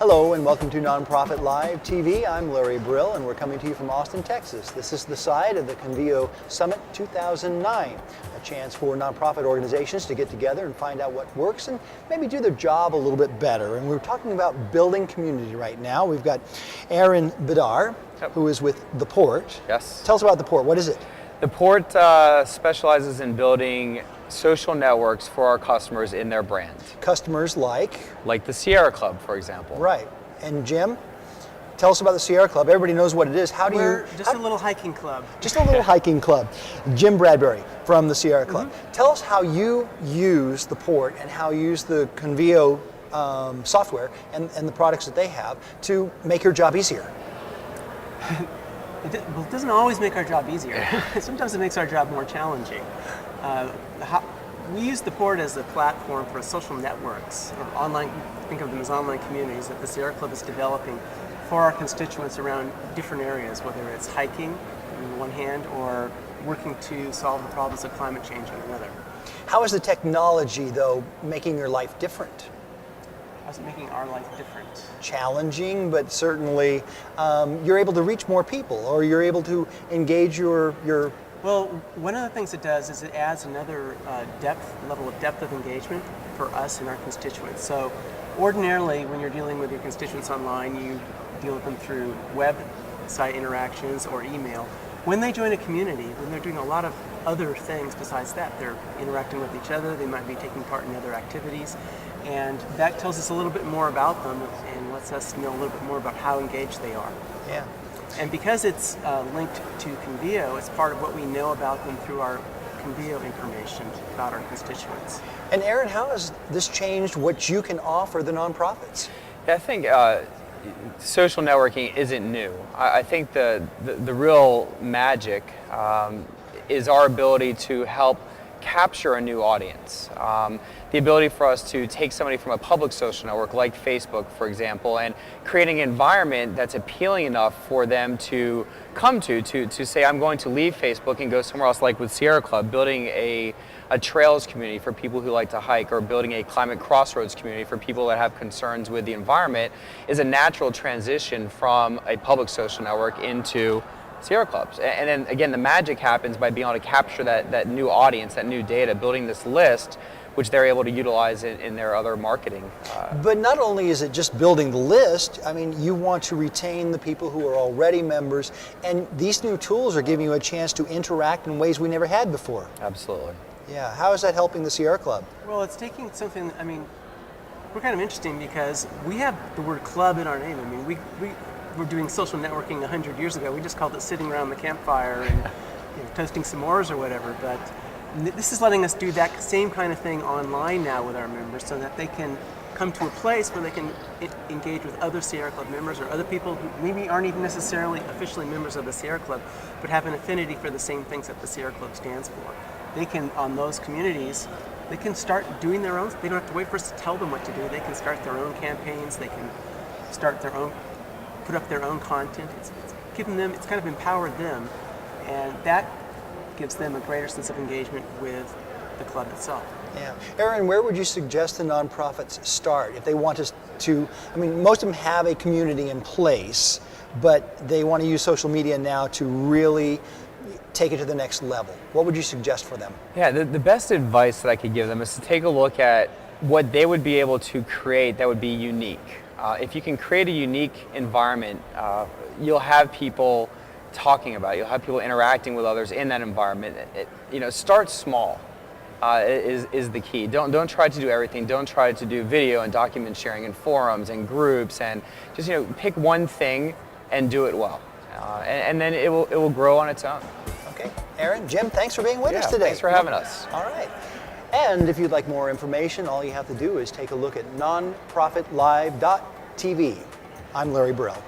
Hello and welcome to Nonprofit Live TV. I'm Larry Brill and we're coming to you from Austin, Texas. This is the site of the Convio Summit 2009, a chance for nonprofit organizations to get together and find out what works and maybe do their job a little bit better. And we're talking about building community right now. We've got Aaron Biddar, who is with ThePort. Yes. Tell us about ThePort. What is it? ThePort specializes in building social networks for our customers in their brand. Customers like? Like the Sierra Club, for example. Right. And Jim, tell us about the Sierra Club. Everybody knows what it is. We're just a little hiking club. Just a little hiking club. Jim Bradbury from the Sierra Club. Tell us how you use ThePort and how you use the Convio software and the products that they have to make your job easier. It doesn't always make our job easier. Sometimes it makes our job more challenging. We use ThePort as a platform for social networks, or online, think of them as online communities that the Sierra Club is developing for our constituents around different areas, whether it's hiking on one hand or working to solve the problems of climate change on another. How is the technology, though, making your life different? How's it making our life different? Challenging, but certainly you're able to reach more people, or you're able to engage your Well, one of the things it does is it adds another level of depth of engagement for us and our constituents. So ordinarily, when you're dealing with your constituents online, you deal with them through website interactions or email. When they join a community, when they're doing a lot of other things besides that, they're interacting with each other, they might be taking part in other activities, and that tells us a little bit more about them and lets us know a little bit more about how engaged they are. Yeah. And because it's linked to Convio, it's part of what we know about them through our Convio information about our constituents. And Aaron, how has this changed what you can offer the nonprofits? Yeah, I think social networking isn't new. I think the real magic is our ability to help capture a new audience. The ability for us to take somebody from a public social network like Facebook, for example, and creating an environment that's appealing enough for them to come to say, I'm going to leave Facebook and go somewhere else, like with Sierra Club, building a trails community for people who like to hike, or building a climate crossroads community for people that have concerns with the environment, is a natural transition from a public social network into Sierra Clubs. And then again, the magic happens by being able to capture that new audience, that new data, building this list, which they're able to utilize in their other marketing. But not only is it just building the list, I mean, you want to retain the people who are already members, and these new tools are giving you a chance to interact in ways we never had before. Absolutely. Yeah, how is that helping the Sierra Club? Well, it's taking something, I mean, we're kind of interesting because we have the word club in our name. I mean, we were doing social networking 100 years ago. We just called it sitting around the campfire and toasting s'mores or whatever. But this is letting us do that same kind of thing online now with our members, so that they can come to a place where they can engage with other Sierra Club members or other people who maybe aren't even necessarily officially members of the Sierra Club, but have an affinity for the same things that the Sierra Club stands for. They can, on those communities, they can start doing their own. They don't have to wait for us to tell them what to do. They can start their own campaigns. They can start their own, put up their own content. It's given them, it's kind of empowered them, and that gives them a greater sense of engagement with the club itself. Yeah. Aaron, where would you suggest the nonprofits start if they want us to, I mean, most of them have a community in place, but they want to use social media now to really take it to the next level. What would you suggest for them? Yeah, the best advice that I could give them is to take a look at what they would be able to create that would be unique. If you can create a unique environment, you'll have people talking about it. You'll have people interacting with others in that environment. Start small is the key. Don't try to do everything. Don't try to do video and document sharing and forums and groups, and just pick one thing and do it well, and then it will grow on its own. Okay, Aaron, Jim, thanks for being with us today. Thanks for having us. All right. And if you'd like more information, all you have to do is take a look at nonprofitlive.tv. I'm Larry Brill.